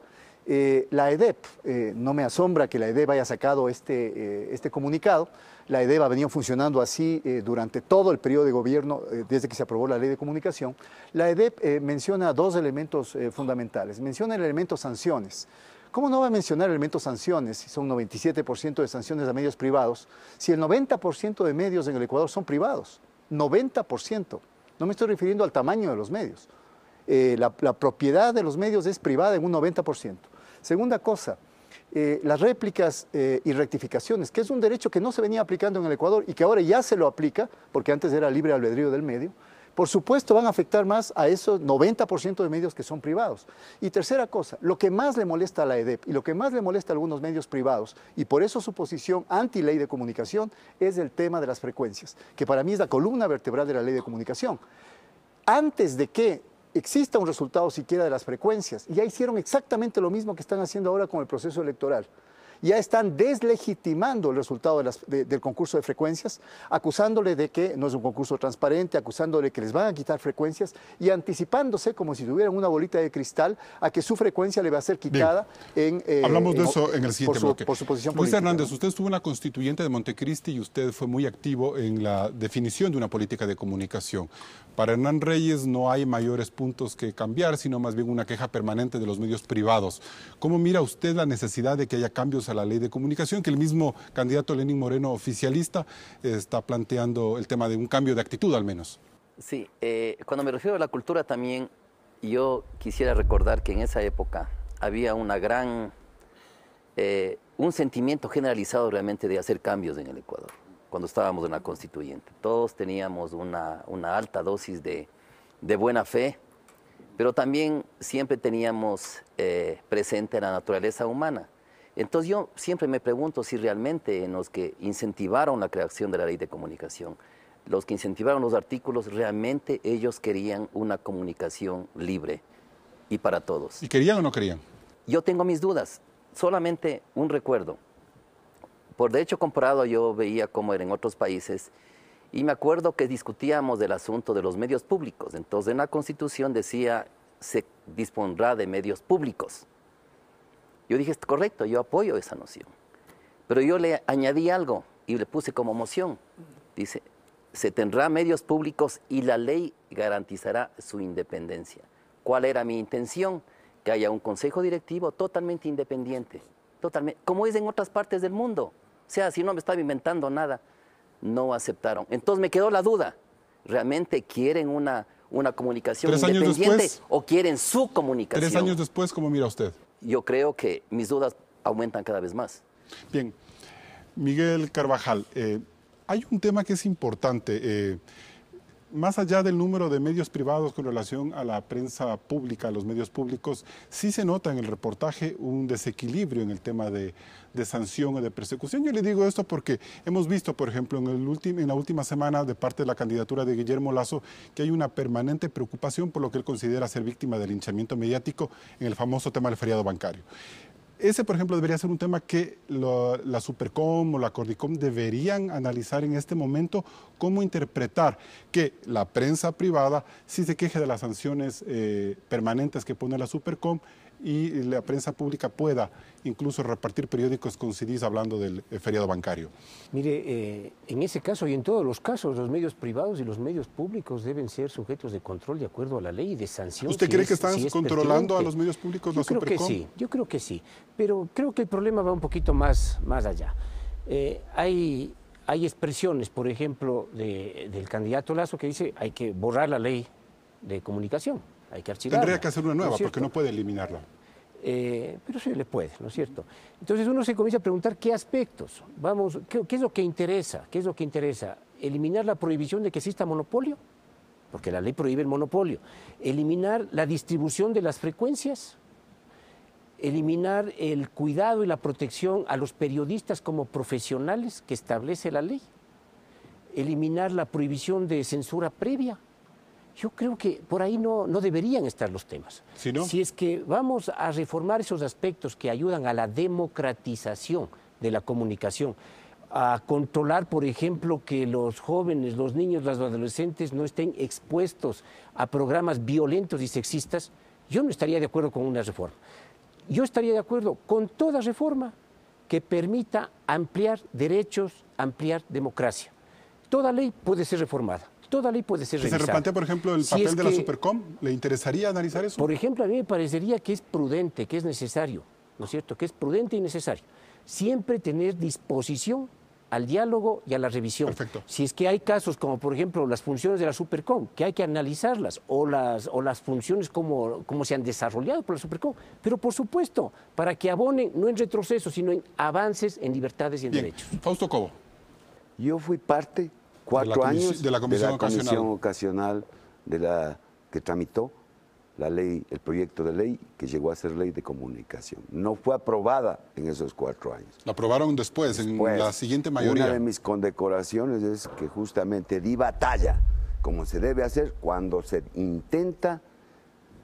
la EDEP, no me asombra que la EDEP haya sacado este comunicado. La EDEP ha venido funcionando así durante todo el periodo de gobierno, desde que se aprobó la Ley de Comunicación. La EDEP menciona 2 elementos fundamentales. Menciona el elemento sanciones. ¿Cómo no va a mencionar el elemento sanciones si son 97% de sanciones a medios privados, si el 90% de medios en el Ecuador son privados? 90%. No me estoy refiriendo al tamaño de los medios. La propiedad de los medios es privada en un 90%. Segunda cosa, las réplicas y rectificaciones, que es un derecho que no se venía aplicando en el Ecuador y que ahora ya se lo aplica, porque antes era libre albedrío del medio, por supuesto van a afectar más a esos 90% de medios que son privados. Y tercera cosa, lo que más le molesta a la EDEP y lo que más le molesta a algunos medios privados, y por eso su posición anti-ley de comunicación, es el tema de las frecuencias, que para mí es la columna vertebral de la Ley de Comunicación. Antes de que exista un resultado siquiera de las frecuencias. Y ya hicieron exactamente lo mismo que están haciendo ahora con el proceso electoral. Ya están deslegitimando el resultado del concurso de frecuencias, acusándole de que no es un concurso transparente, acusándole de que les van a quitar frecuencias y anticipándose como si tuvieran una bolita de cristal a que su frecuencia le va a ser quitada hablamos de eso en el siguiente bloque. Por su posición Luis política. Hernández, usted estuvo en la constituyente de Montecristi y usted fue muy activo en la definición de una política de comunicación. Para Hernán Reyes no hay mayores puntos que cambiar, sino más bien una queja permanente de los medios privados. ¿Cómo mira usted la necesidad de que haya cambios a la ley de comunicación, que el mismo candidato Lenín Moreno oficialista está planteando el tema de un cambio de actitud al menos? Sí, cuando me refiero a la cultura también, yo quisiera recordar que en esa época había una gran, un sentimiento generalizado realmente de hacer cambios en el Ecuador, cuando estábamos en la constituyente. Todos teníamos una alta dosis de buena fe, pero también siempre teníamos presente la naturaleza humana. Entonces yo siempre me pregunto si realmente en los que incentivaron la creación de la ley de comunicación, los que incentivaron los artículos, realmente ellos querían una comunicación libre y para todos. ¿Y querían o no querían? Yo tengo mis dudas. Solamente un recuerdo. Por derecho comparado yo veía cómo era en otros países y me acuerdo que discutíamos del asunto de los medios públicos. Entonces en la Constitución decía, se dispondrá de medios públicos. Yo dije, correcto, yo apoyo esa noción. Pero yo le añadí algo y le puse como moción. Dice, se tendrá medios públicos y la ley garantizará su independencia. ¿Cuál era mi intención? Que haya un consejo directivo totalmente independiente, totalmente, como es en otras partes del mundo. O sea, si no me estaba inventando nada, no aceptaron. Entonces me quedó la duda, ¿realmente quieren una comunicación independiente o quieren su comunicación? 3 años después, ¿cómo mira usted? Yo creo que mis dudas aumentan cada vez más. Bien, Miguel Carvajal, hay un tema que es importante. Más allá del número de medios privados con relación a la prensa pública, a los medios públicos, sí se nota en el reportaje un desequilibrio en el tema de sanción o de persecución. Yo le digo esto porque hemos visto, por ejemplo, en la última semana de parte de la candidatura de Guillermo Lasso, que hay una permanente preocupación por lo que él considera ser víctima del linchamiento mediático en el famoso tema del feriado bancario. Ese, por ejemplo, debería ser un tema que la Supercom o la Cordicom deberían analizar en este momento, cómo interpretar que la prensa privada sí se queje de las sanciones permanentes que pone la Supercom y la prensa pública pueda incluso repartir periódicos con CDs hablando del feriado bancario. Mire, en ese caso y en todos los casos, los medios privados y los medios públicos deben ser sujetos de control de acuerdo a la ley y de sanción. ¿Usted cree que están controlando a los medios públicos la Supercom? Yo creo que sí, pero creo que el problema va un poquito más allá. Hay expresiones, por ejemplo, del candidato Lasso que dice hay que borrar la ley de comunicación. Hay que archivarla. Tendría que hacer una nueva, porque no puede eliminarla. Pero sí le puede, ¿no es cierto? Entonces uno se comienza a preguntar qué aspectos, ¿qué es lo que interesa? ¿Qué es lo que interesa? ¿Eliminar la prohibición de que exista monopolio? Porque la ley prohíbe el monopolio. ¿Eliminar la distribución de las frecuencias? ¿Eliminar el cuidado y la protección a los periodistas como profesionales que establece la ley? ¿Eliminar la prohibición de censura previa? Yo creo que por ahí no deberían estar los temas. ¿Sí, no? Si es que vamos a reformar esos aspectos que ayudan a la democratización de la comunicación, a controlar, por ejemplo, que los jóvenes, los niños, los adolescentes no estén expuestos a programas violentos y sexistas, yo no estaría de acuerdo con una reforma. Yo estaría de acuerdo con toda reforma que permita ampliar derechos, ampliar democracia. Toda ley puede ser reformada. Toda ley puede ser revisada. ¿Se replantea, por ejemplo, el papel de la Supercom? ¿Le interesaría analizar eso? Por ejemplo, a mí me parecería que es prudente, que es necesario, ¿no es cierto? Que es prudente y necesario. Siempre tener disposición al diálogo y a la revisión. Perfecto. Si es que hay casos como, por ejemplo, las funciones de la Supercom, que hay que analizarlas, o las funciones como se han desarrollado por la Supercom, pero por supuesto, para que abonen no en retroceso, sino en avances en libertades y en derechos. Fausto Cobo. Yo fui parte 4 años de la comisión ocasional que tramitó la ley, el proyecto de ley que llegó a ser ley de comunicación. No fue aprobada en esos 4 años. La aprobaron después, en la siguiente mayoría. Una de mis condecoraciones es que justamente di batalla, como se debe hacer cuando se intenta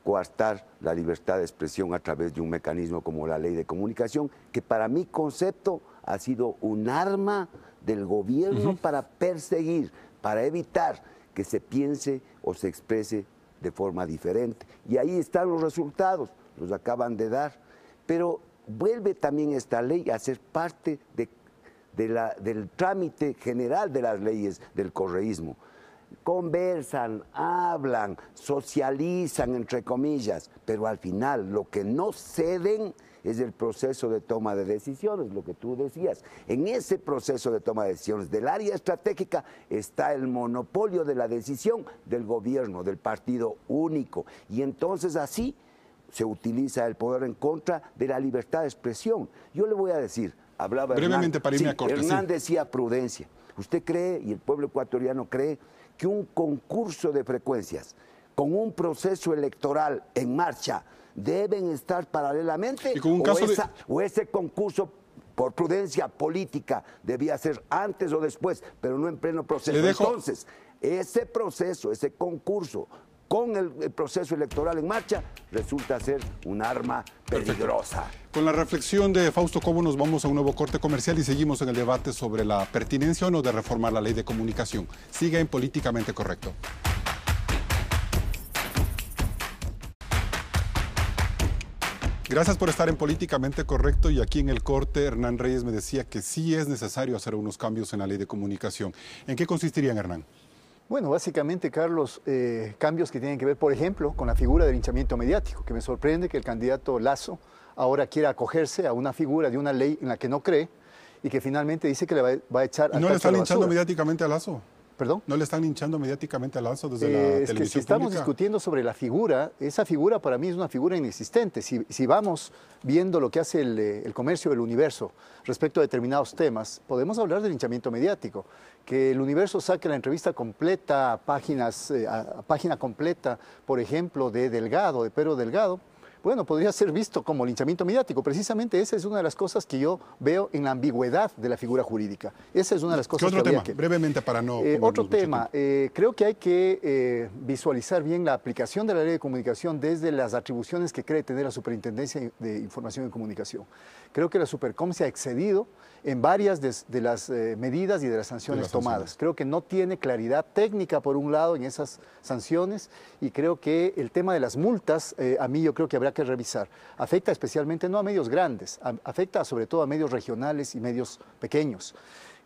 coartar la libertad de expresión a través de un mecanismo como la ley de comunicación, que para mi concepto ha sido un arma del gobierno para perseguir, para evitar que se piense o se exprese de forma diferente. Y ahí están los resultados, los acaban de dar. Pero vuelve también esta ley a ser parte del trámite general de las leyes del correísmo. Conversan, hablan, socializan, entre comillas, pero al final lo que no ceden es el proceso de toma de decisiones, lo que tú decías. En ese proceso de toma de decisiones del área estratégica está el monopolio de la decisión del gobierno, del partido único. Y entonces así se utiliza el poder en contra de la libertad de expresión. Yo le voy a decir, hablaba brevemente para irme a corte. Hernán decía prudencia. ¿Usted cree, y el pueblo ecuatoriano cree, que un concurso de frecuencias con un proceso electoral en marcha deben estar paralelamente? ¿Y con un caso o ese concurso por prudencia política debía ser antes o después, pero no en pleno proceso? Entonces, ese proceso, ese concurso con el proceso electoral en marcha resulta ser un arma peligrosa. Perfecto. Con la reflexión de Fausto Cobo nos vamos a un nuevo corte comercial y seguimos en el debate sobre la pertinencia o no de reformar la ley de comunicación. Siga en Políticamente Correcto. Gracias por estar en Políticamente Correcto, y aquí en el corte Hernán Reyes me decía que sí es necesario hacer unos cambios en la ley de comunicación. ¿En qué consistirían, Hernán? Bueno, básicamente, Carlos, cambios que tienen que ver, por ejemplo, con la figura del linchamiento mediático, que me sorprende que el candidato Lasso ahora quiera acogerse a una figura de una ley en la que no cree y que finalmente dice que le va a echar... ¿No le están linchando mediáticamente a Lasso? ¿Perdón? ¿No le están linchando mediáticamente a Lasso desde la televisión que si estamos pública? discutiendo sobre la figura, esa figura para mí es una figura inexistente. Si vamos viendo lo que hace el comercio del Universo respecto a determinados temas, podemos hablar del linchamiento mediático. Que el Universo saque la entrevista completa, página completa, por ejemplo, de Pedro Delgado, bueno, podría ser visto como linchamiento mediático. Precisamente esa es una de las cosas que yo veo en la ambigüedad de la figura jurídica. Esa es una de las cosas ¿Qué otro tema? Brevemente para no... otro tema, creo que hay que visualizar bien la aplicación de la ley de comunicación desde las atribuciones que cree tener la Superintendencia de Información y Comunicación. Creo que la Supercom se ha excedido en varias de las medidas y de las sanciones tomadas. Creo que no tiene claridad técnica, por un lado, en esas sanciones, y creo que el tema de las multas, a mí yo creo que habría que revisar. Afecta especialmente no a medios grandes, afecta sobre todo a medios regionales y medios pequeños.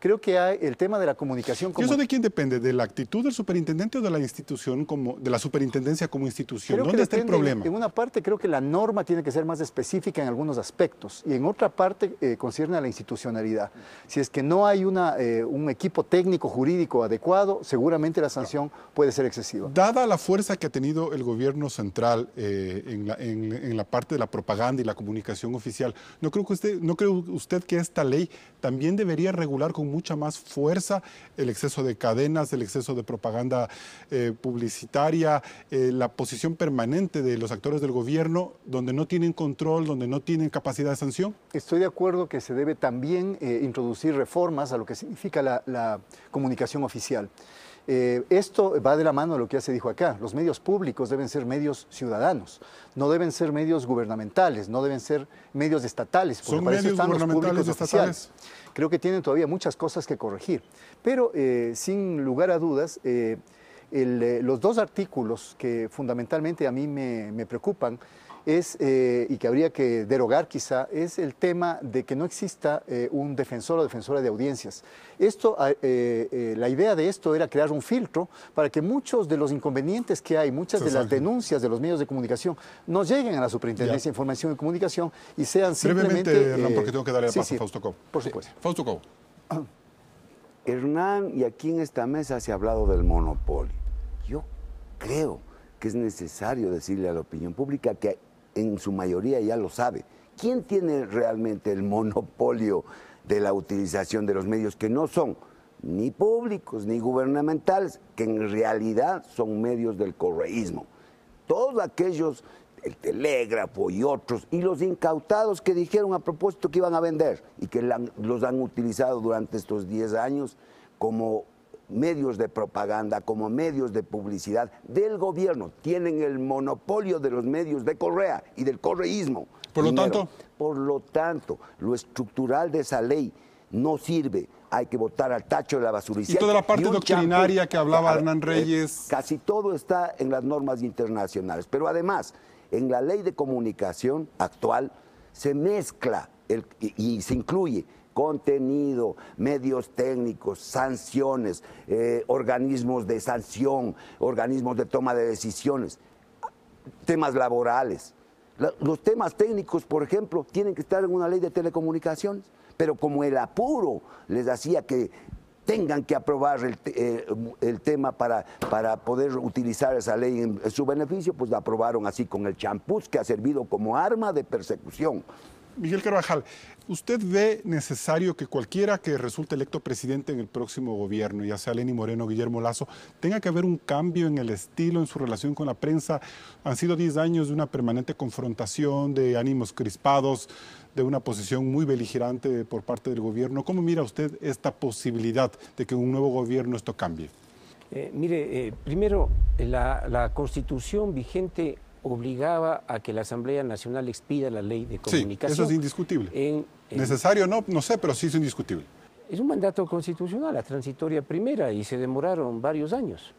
Creo que hay el tema de la comunicación... ¿Y eso de quién depende? ¿De la actitud del superintendente o de la institución, de la superintendencia como institución? ¿Dónde está el problema? En una parte creo que la norma tiene que ser más específica en algunos aspectos, y en otra parte concierne a la institucionalidad. Si es que no hay un equipo técnico jurídico adecuado, seguramente la sanción puede ser excesiva. Dada la fuerza que ha tenido el gobierno central en la parte de la propaganda y la comunicación oficial, ¿no cree usted que esta ley también debería regular con mucha más fuerza el exceso de cadenas, el exceso de propaganda publicitaria, la posición permanente de los actores del gobierno donde no tienen control, donde no tienen capacidad de sanción? Estoy de acuerdo que se debe también introducir reformas a lo que significa la comunicación oficial. Esto va de la mano de lo que ya se dijo acá. Los medios públicos deben ser medios ciudadanos, no deben ser medios gubernamentales, no deben ser medios estatales. ¿Son medios gubernamentales y estatales? Creo que tienen todavía muchas cosas que corregir. Pero sin lugar a dudas, los dos artículos que fundamentalmente a mí me preocupan y que habría que derogar quizá, es el tema de que no exista un defensor o defensora de audiencias. La idea de esto era crear un filtro para que muchos de los inconvenientes que hay, muchas de las denuncias de los medios de comunicación no lleguen a la Superintendencia de Información y Comunicación y sean simplemente... Brevemente, Hernán, porque tengo que darle el paso a Fausto Cobo. Por supuesto. Fausto Cobo. Hernán, y aquí en esta mesa se ha hablado del monopolio. Yo creo que es necesario decirle a la opinión pública que en su mayoría ya lo sabe. ¿Quién tiene realmente el monopolio de la utilización de los medios que no son ni públicos ni gubernamentales, que en realidad son medios del correísmo? Todos aquellos, el Telégrafo y otros, y los incautados que dijeron a propósito que iban a vender y que los han utilizado durante estos 10 años como medios de propaganda, como medios de publicidad del gobierno. Tienen el monopolio de los medios de Correa y del correísmo. Por lo tanto, lo estructural de esa ley no sirve. Hay que botar al tacho de la basuricía. Y toda la parte doctrinaria que hablaba Hernán Reyes. Casi todo está en las normas internacionales. Pero además, en la ley de comunicación actual se mezcla y se incluye contenido, medios técnicos, sanciones, organismos de sanción, organismos de toma de decisiones, temas laborales. Los temas técnicos, por ejemplo, tienen que estar en una ley de telecomunicaciones, pero como el apuro les hacía que tengan que aprobar el tema para poder utilizar esa ley en su beneficio, pues la aprobaron así con el champús que ha servido como arma de persecución. Miguel Carvajal, ¿usted ve necesario que cualquiera que resulte electo presidente en el próximo gobierno, ya sea Lenín Moreno o Guillermo Lasso, tenga que haber un cambio en el estilo, en su relación con la prensa? Han sido 10 años de una permanente confrontación, de ánimos crispados, de una posición muy beligerante por parte del gobierno. ¿Cómo mira usted esta posibilidad de que en un nuevo gobierno esto cambie? Primero, la Constitución vigente obligaba a que la Asamblea Nacional expida la ley de comunicación. Sí, eso es indiscutible. Necesario no sé, pero sí es indiscutible. Es un mandato constitucional, la transitoria primera, y se demoraron varios años.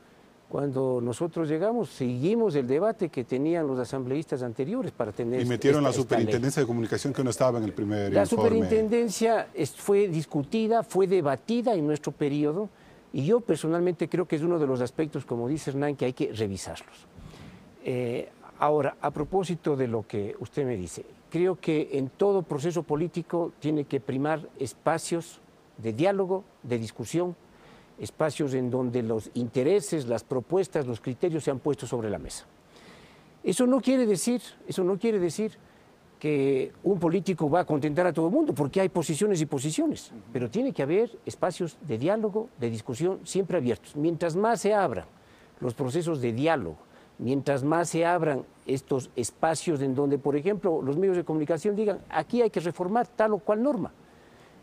Cuando nosotros llegamos, seguimos el debate que tenían los asambleístas anteriores para tener... Y metieron la superintendencia de comunicación que no estaba en el primer informe. La superintendencia fue discutida, fue debatida en nuestro periodo, y yo personalmente creo que es uno de los aspectos, como dice Hernán, que hay que revisarlos. Ahora, a propósito de lo que usted me dice, creo que en todo proceso político tiene que primar espacios de diálogo, de discusión, espacios en donde los intereses, las propuestas, los criterios se han puesto sobre la mesa. Eso no quiere decir que un político va a contentar a todo el mundo, porque hay posiciones y posiciones, pero tiene que haber espacios de diálogo, de discusión, siempre abiertos. Mientras más se abran los procesos de diálogo, mientras más se abran estos espacios en donde, por ejemplo, los medios de comunicación digan, aquí hay que reformar tal o cual norma,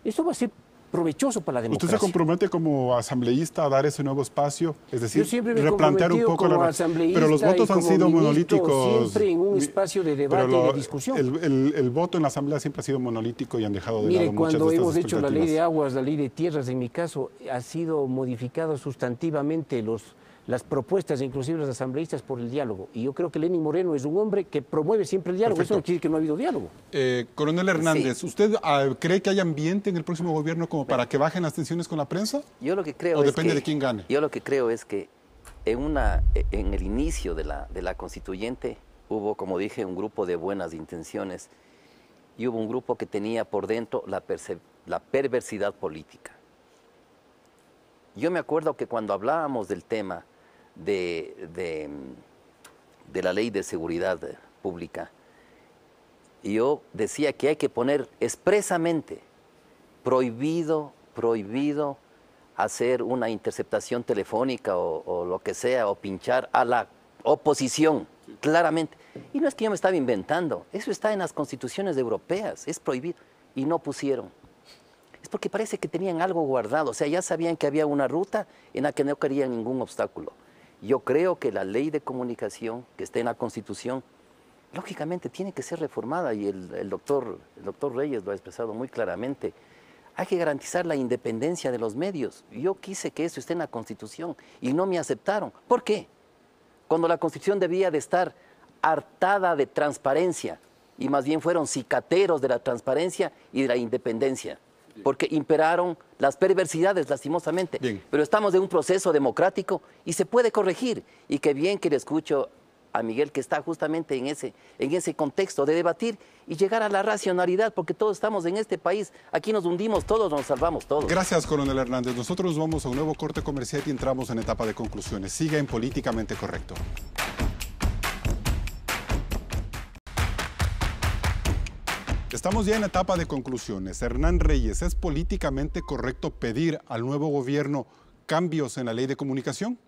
esto va a ser provechoso para la democracia. ¿Usted se compromete como asambleísta a dar ese nuevo espacio? Es decir, replantear un poco la... Pero los votos han sido monolíticos. Siempre en un espacio de debate y de discusión. El voto en la asamblea siempre ha sido monolítico y han dejado de lado muchas de estas cuando hemos hecho la ley de aguas, la ley de tierras, en mi caso, ha sido modificado sustantivamente las propuestas, inclusive los asambleístas, por el diálogo. Y yo creo que Lenín Moreno es un hombre que promueve siempre el diálogo. Perfecto. Eso no quiere decir que no ha habido diálogo. Coronel Hernández, ¿usted cree que hay ambiente en el próximo gobierno como para que bajen las tensiones con la prensa? Yo lo que creo ¿O depende de quién gane? Yo lo que creo es que en el inicio de la constituyente hubo, como dije, un grupo de buenas intenciones y hubo un grupo que tenía por dentro la perversidad política. Yo me acuerdo que cuando hablábamos del tema de la ley de seguridad pública, yo decía que hay que poner expresamente prohibido hacer una interceptación telefónica o lo que sea, o pinchar a la oposición, claramente. Y no es que yo me estaba inventando, eso está en las constituciones europeas, es prohibido, y no pusieron. Es porque parece que tenían algo guardado, o sea, ya sabían que había una ruta en la que no querían ningún obstáculo. Yo creo que la ley de comunicación que está en la Constitución, lógicamente tiene que ser reformada, y el doctor Reyes lo ha expresado muy claramente. Hay que garantizar la independencia de los medios. Yo quise que eso esté en la Constitución y no me aceptaron. ¿Por qué? Cuando la Constitución debía de estar hartada de transparencia, y más bien fueron cicateros de la transparencia y de la independencia, porque imperaron las perversidades, lastimosamente. Bien. Pero estamos en un proceso democrático y se puede corregir. Y qué bien que le escucho a Miguel, que está justamente en ese contexto de debatir y llegar a la racionalidad, porque todos estamos en este país. Aquí nos hundimos todos, nos salvamos todos. Gracias, Coronel Hernández. Nosotros vamos a un nuevo corte comercial y entramos en etapa de conclusiones. Siga en Políticamente Correcto. Estamos ya en etapa de conclusiones. Hernán Reyes, ¿es políticamente correcto pedir al nuevo gobierno cambios en la ley de comunicación?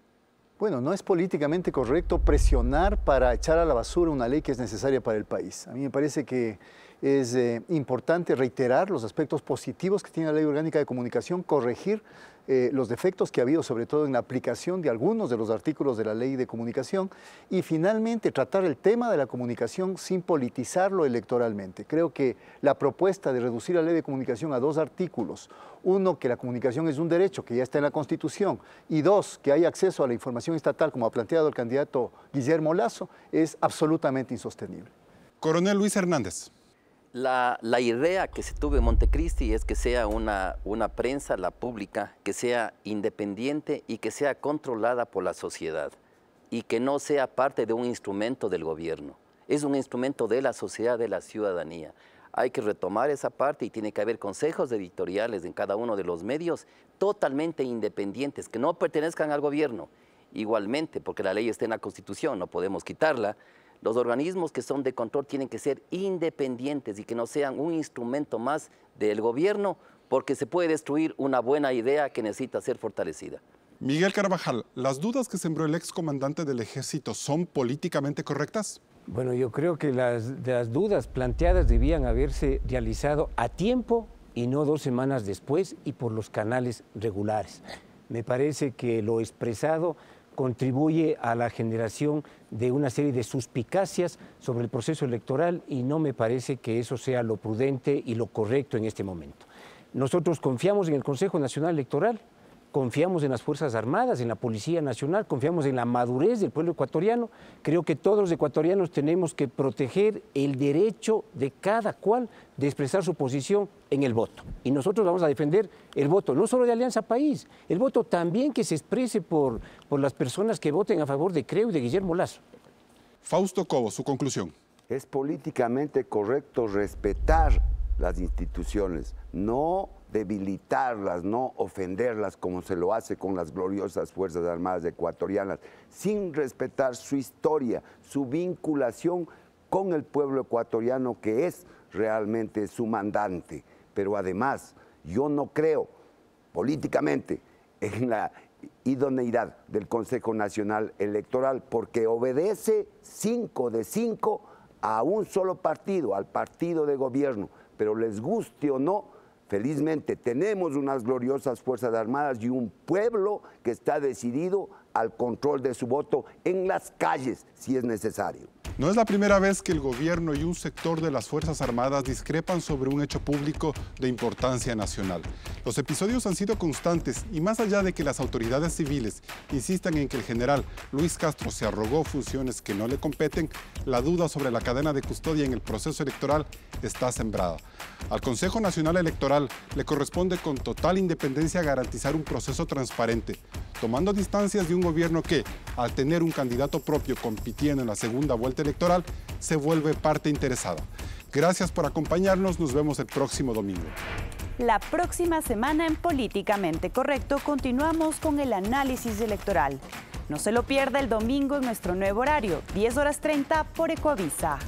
Bueno, no es políticamente correcto presionar para echar a la basura una ley que es necesaria para el país. A mí me parece que es importante reiterar los aspectos positivos que tiene la Ley Orgánica de Comunicación, corregir los defectos que ha habido, sobre todo en la aplicación de algunos de los artículos de la Ley de Comunicación, y finalmente tratar el tema de la comunicación sin politizarlo electoralmente. Creo que la propuesta de reducir la Ley de Comunicación a 2 artículos, uno, que la comunicación es un derecho, que ya está en la Constitución, y 2, que hay acceso a la información estatal, como ha planteado el candidato Guillermo Lasso, es absolutamente insostenible. Coronel Luis Hernández. La idea que se tuvo en Montecristi es que sea una prensa, la pública, que sea independiente y que sea controlada por la sociedad y que no sea parte de un instrumento del gobierno. Es un instrumento de la sociedad, de la ciudadanía. Hay que retomar esa parte y tiene que haber consejos editoriales en cada uno de los medios totalmente independientes, que no pertenezcan al gobierno. Igualmente, porque la ley está en la Constitución, no podemos quitarla. Los organismos que son de control tienen que ser independientes y que no sean un instrumento más del gobierno, porque se puede destruir una buena idea que necesita ser fortalecida. Miguel Carvajal, ¿las dudas que sembró el excomandante del Ejército son políticamente correctas? Bueno, yo creo que las dudas planteadas debían haberse realizado a tiempo y no 2 semanas después y por los canales regulares. Me parece que lo expresado contribuye a la generación de una serie de suspicacias sobre el proceso electoral y no me parece que eso sea lo prudente y lo correcto en este momento. Nosotros confiamos en el Consejo Nacional Electoral, confiamos en las Fuerzas Armadas, en la Policía Nacional, confiamos en la madurez del pueblo ecuatoriano. Creo que todos los ecuatorianos tenemos que proteger el derecho de cada cual de expresar su posición en el voto. Y nosotros vamos a defender el voto, no solo de Alianza País, el voto también que se exprese por las personas que voten a favor de Creo y de Guillermo Lasso. Fausto Cobo, su conclusión. Es políticamente correcto respetar las instituciones, no debilitarlas, no ofenderlas como se lo hace con las gloriosas Fuerzas Armadas ecuatorianas, sin respetar su historia, su vinculación con el pueblo ecuatoriano que es realmente su mandante. Pero además, yo no creo políticamente en la idoneidad del Consejo Nacional Electoral porque obedece 5 de 5 a un solo partido, al partido de gobierno, pero les guste o no, felizmente tenemos unas gloriosas Fuerzas Armadas y un pueblo que está decidido al control de su voto en las calles si es necesario. No es la primera vez que el gobierno y un sector de las Fuerzas Armadas discrepan sobre un hecho público de importancia nacional. Los episodios han sido constantes y más allá de que las autoridades civiles insistan en que el general Luis Castro se arrogó funciones que no le competen, la duda sobre la cadena de custodia en el proceso electoral está sembrada. Al Consejo Nacional Electoral le corresponde con total independencia garantizar un proceso transparente, tomando distancias de un gobierno que, al tener un candidato propio compitiendo en la segunda vuelta electoral, se vuelve parte interesada. Gracias por acompañarnos, nos vemos el próximo domingo. La próxima semana en Políticamente Correcto continuamos con el análisis electoral. No se lo pierda el domingo en nuestro nuevo horario, 10:30 por Ecoavisa.